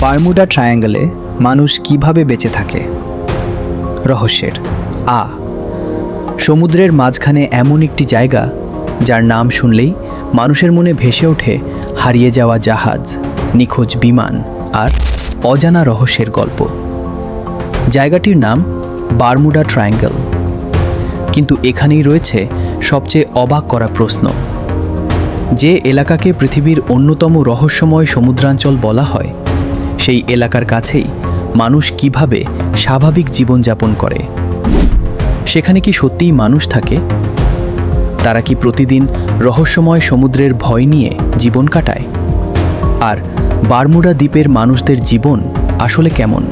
Bermuda ট্রায়াঙ্গলে মানুষ কিভাবে বেঁচে থাকে? রহস্যের সমুদ্রের মাঝখানে এমন একটি জায়গা যার নাম শুনলেই মানুষের মনে ভেসে ওঠে হারিয়ে যাওয়া জাহাজ, নিখোঁজ বিমান আর অজানা রহস্যের গল্প। জায়গাটির নাম বারমুডা ট্রায়াঙ্গল। কিন্তু এখানেই রয়েছে সবচেয়ে অবাক করা প্রশ্ন। যে এলাকাকে পৃথিবীর অন্যতম রহস্যময় সমুদ্রাঞ্চল বলা হয়, সেই এলাকার কাছেই মানুষ কিভাবে স্বাভাবিক জীবনযাপন করে? সেখানে কি সত্যিই মানুষ থাকে? তারা কি প্রতিদিন রহস্যময় সমুদ্রের ভয় নিয়ে জীবন কাটায়? আর বারমুডা দ্বীপের মানুষদের জীবন আসলে কেমন?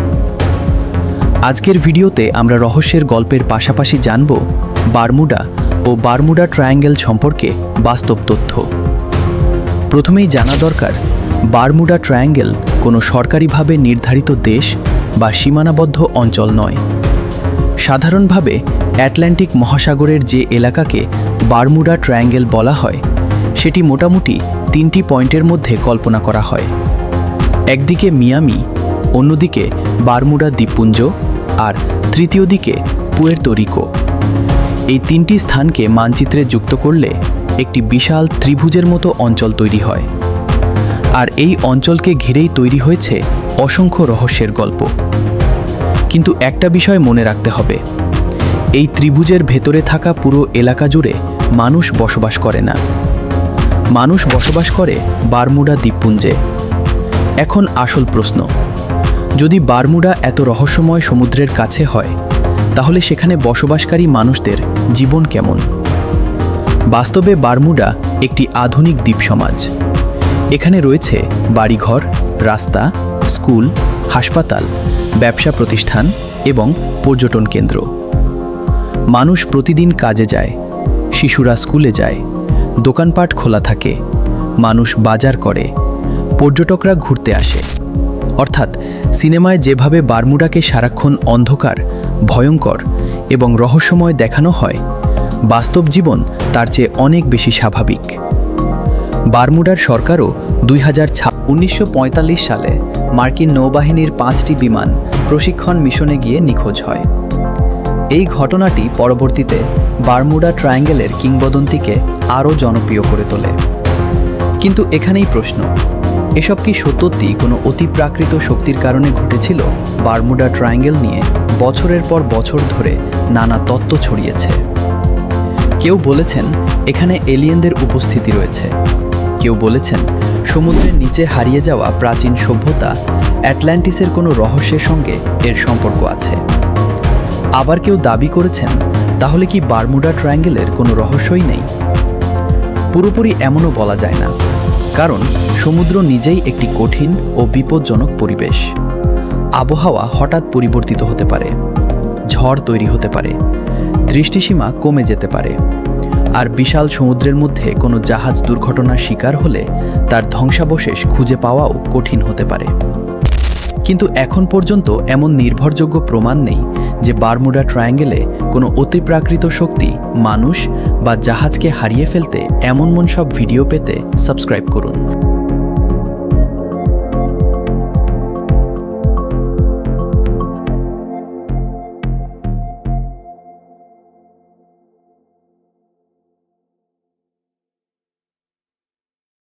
আজকের ভিডিওতে আমরা রহস্যের গল্পের পাশাপাশি জানব বারমুডা ও বারমুডা ট্রায়াঙ্গল সম্পর্কে বাস্তব তথ্য। প্রথমেই জানা দরকার, বারমুডা ট্রায়াঙ্গল কোনো সরকারিভাবে নির্ধারিত দেশ বা সীমানাবদ্ধ অঞ্চল নয়। সাধারণভাবে অ্যাটলান্টিক মহাসাগরের যে এলাকাকে বারমুডা ট্রায়াঙ্গল বলা হয়, সেটি মোটামুটি 3টি পয়েন্টের মধ্যে কল্পনা করা হয়। একদিকে মিয়ামি, অন্যদিকে বারমুডা দ্বীপপুঞ্জ আর তৃতীয় দিকে পুয়ের্তো রিকো। এই 3টি স্থানকে মানচিত্রে যুক্ত করলে একটি বিশাল ত্রিভুজের মতো অঞ্চল তৈরি হয়। আর এই অঞ্চলকে ঘিরেই তৈরি হয়েছে অসংখ্য রহস্যের গল্প। কিন্তু একটা বিষয় মনে রাখতে হবে, এই ত্রিভুজের ভেতরে থাকা পুরো এলাকা জুড়ে মানুষ বসবাস করে না। মানুষ বসবাস করে বারমুডা দ্বীপপুঞ্জে। এখন আসল প্রশ্ন, যদি বারমুডা এত রহস্যময় সমুদ্রের কাছে হয়, তাহলে সেখানে বসবাসকারী মানুষদের জীবন কেমন? বাস্তবে বারমুডা একটি আধুনিক দ্বীপ সমাজ। এখানে রয়েছে বাড়িঘর, রাস্তা, স্কুল, হাসপাতাল, ব্যবসা প্রতিষ্ঠান এবং পর্যটন কেন্দ্র। মানুষ প্রতিদিন কাজে যায়, শিশুরা স্কুলে যায়, দোকানপাট খোলা থাকে, মানুষ বাজার করে, পর্যটকরা ঘুরতে আসে। অর্থাৎ সিনেমায় যেভাবে বারমুডাকে সারাক্ষণ অন্ধকার, ভয়ঙ্কর এবং রহস্যময় দেখানো হয়, বাস্তব জীবন তার চেয়ে অনেক বেশি স্বাভাবিক। বারমুডার সরকারও 1945 সালে মার্কিন নৌবাহিনীর 5টি বিমান প্রশিক্ষণ মিশনে গিয়ে নিখোঁজ হয়। এই ঘটনাটি পরবর্তীতে বারমুডা ট্রায়াঙ্গলের কিংবদন্তিকে আরও জনপ্রিয় করে তোলে। কিন্তু এখানেই প্রশ্ন, এসব কি সত্যি কোনো অতিপ্রাকৃত শক্তির কারণে ঘটেছিল? বারমুডা ট্রায়াঙ্গল নিয়ে বছরের পর বছর ধরে নানা তত্ত্ব ছড়িয়েছে। কেউ বলেছেন এখানে এলিয়েনদের উপস্থিতি রয়েছে, কেউ বলেছেন সমুদ্রের নিচে হারিয়ে যাওয়া প্রাচীন সভ্যতা অ্যাটলান্টিসের কোনো রহস্যের সঙ্গে এর সম্পর্ক আছে। আবার কেউ দাবি করেছেন তাহলে কি বারমুডা ট্রায়াঙ্গলের কোনো রহস্যই নেই? পুরোপুরি এমনও বলা যায় না, কারণ সমুদ্র নিজেই একটি কঠিন ও বিপজ্জনক পরিবেশ। আবহাওয়া হঠাৎ পরিবর্তিত হতে পারে, ঝড় তৈরি হতে পারে, দৃষ্টিসীমা কমে যেতে পারে। আর বিশাল সমুদ্রের মধ্যে কোনো জাহাজ দুর্ঘটনার শিকার হলে তার ধ্বংসাবশেষ খুঁজে পাওয়াও কঠিন হতে পারে। কিন্তু এখন পর্যন্ত এমন নির্ভরযোগ্য প্রমাণ নেই যে বারমুডা ট্রায়াঙ্গলে কোনো অতিপ্রাকৃত শক্তি মানুষ বা জাহাজকে হারিয়ে ফেলতে এমন সব ভিডিও পেতে সাবস্ক্রাইব করুন।